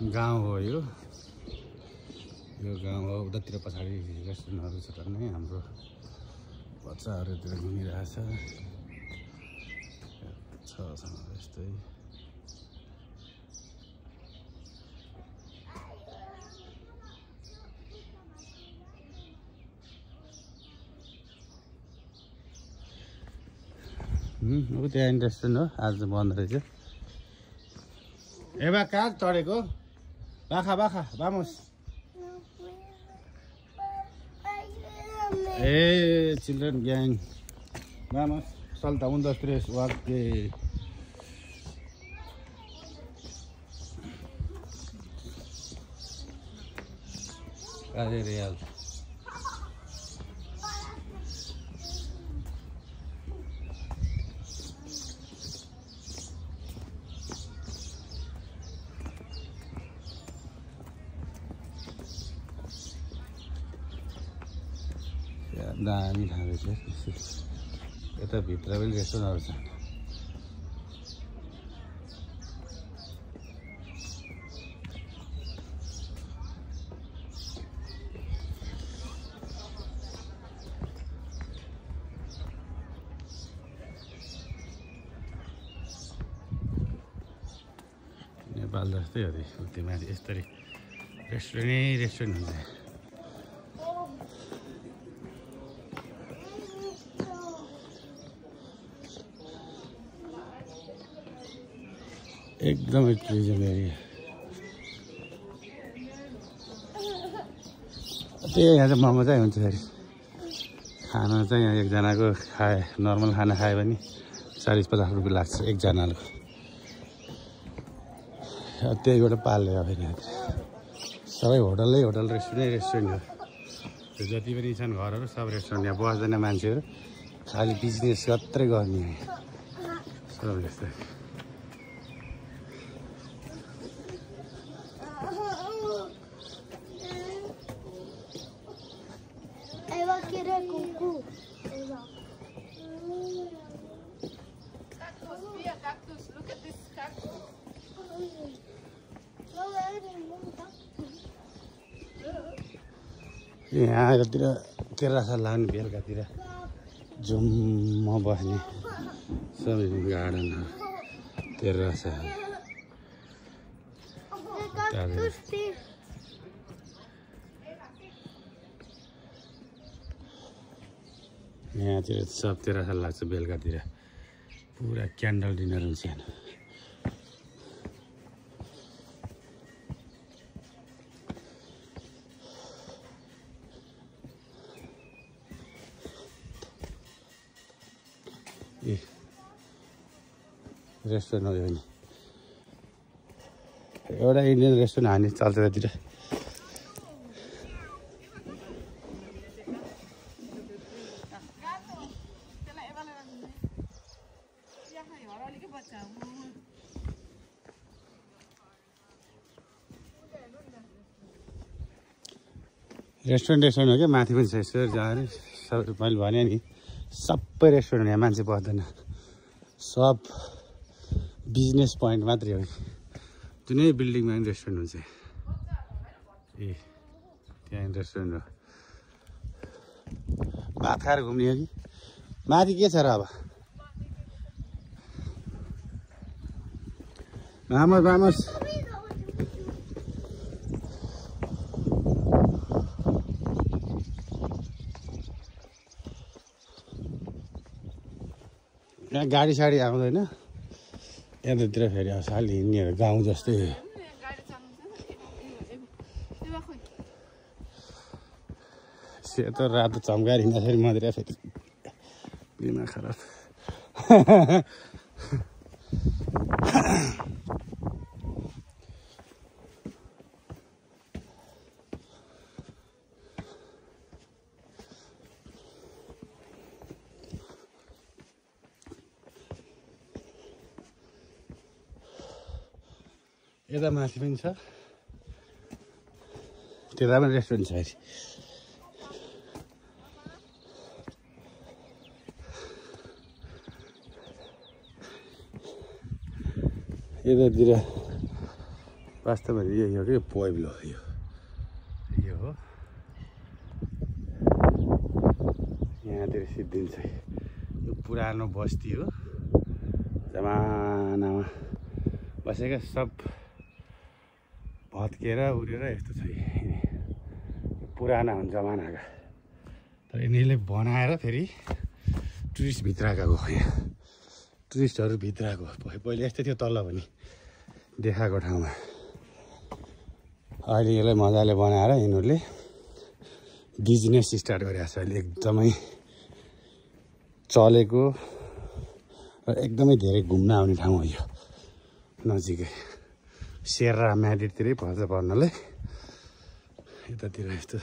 गाउँ हो यो गाउँ हो। उतातिर पछाडि रेस्टुरेन्टहरू छ टन्नै हाम्रो बच्चाहरूतिर घुमिरहेछ छ यस्तै। ऊ त्यहाँ रेस्टुरेन्ट हो, आज बन्द रहेछ। एबा कहाँ चढेको? बाखा बाखा vamos। Children gang vamos, salta 1 2 3 वाक्के। अरे रियल दामी खाएको छ। यता भित्र पनि रेस्टुरेन्टहरू छ। नेपाल जस्तै हो त्यो माथि यस्तरी रेस्टुरेन्ट हुन्छ। एकदमै टुरिज्म एरिया। त्यही यहाँ चाहिँ मोमो चाहिँ हुन्छ फेरि। खाना चाहिँ यहाँ एकजनाको खाए नर्मल खाना खायो भने 40-50 रुपियाँ लाग्छ एकजनाको। त्यहीबाट पाल्यो फेरि सबै होटल रेस्टुरेन्ट हो। त्यो जति पनि छन् घरहरू सब रेस्टुरेन्ट। यहाँ बस्दैन मान्छेहरू, खालि बिजनेस मात्रै गर्ने सब यस्तै। यहाँ यतातिर तेर्रासा लाग्ने बेलुकातिर जुम्म बस्ने सबै गार्डनहरू तेर्रासा। यहाँतिर सब तेर्रासा लाग्छ बेलुकातिर। पुरा क्यान्डल डिनर हुन्छ यहाँ। रेस्टुरेन्ट हो यो नि। एउटा इन्डियन रेस्टुरेन्ट हानी चल्छ यतातिर। रेस्टुरेन्ट हो क्या, माथि पनि छ यसो जाने। मैले भने नि सबै रेस्टुरेन्ट यहाँ मान्छे बस्दैन, सब बिजनेस पोइन्ट मात्रै हो। जुनै बिल्डिङमा पनि रेस्टुरेन्ट हुन्छ। त्यहाँ रेस्टुरेन्ट हो। भात खाएर घुम्ने हो कि माथि के छ र? अब vamos। यहाँ गाडी साडी आउँदैन। यतातिर फेरि अलि हिँड्नेहरू गाउँ जस्तै सेतो रातो चम्काएर हिँड्दाखेरि मधेर फेरि दिमाग खराब। यता माथि पनि छ, त्यता पनि रेस्टुरेन्ट छ। यतातिर वास्तवमा यही हो कि पोइब्लो यो हो यहाँतिर सिद्धिन्छ यो पुरानो बस्ती हो जमानामा बसेका सब भत्केर उडेर यस्तो छ पुराना हुन् जमानाका तर यिनीहरूले बनाएर फेरि टुरिस्ट भित्र गएको यहाँ टुरिस्टहरू भित्र गएको पहिले यस्तै थियो तल पनि देखाएको ठाउँमा अहिले यसलाई मजाले बनाएर यिनीहरूले बिजनेस स्टार्ट गरेको छ अहिले एकदमै चलेको र एकदमै धेरै घुम्न आउने ठाउँ हो यो नजिकै सेर्रा म्याडिडतिरै पर्छ पर्नलाई यतातिर यस्तो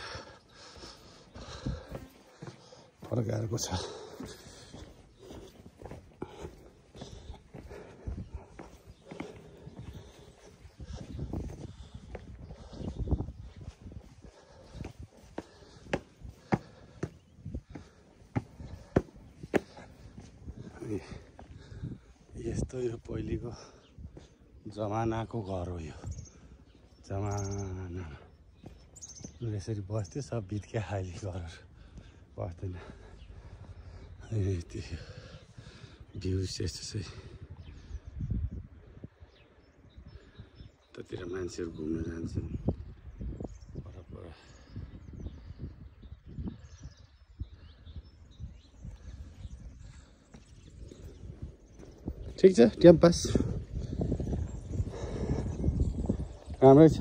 प्रकारको छ यस्तो यो पहिलेको जमानाको घर हो यो जमाना यसरी बस्थ्यो सब बित्क्या अहिले घरहरू बस्दैन त्यो भ्युज यस्तो चाहिँ त्यतिर मान्छेहरू घुम्न जान्छन् पर ठिक छ क्याम्पस राम्रै छ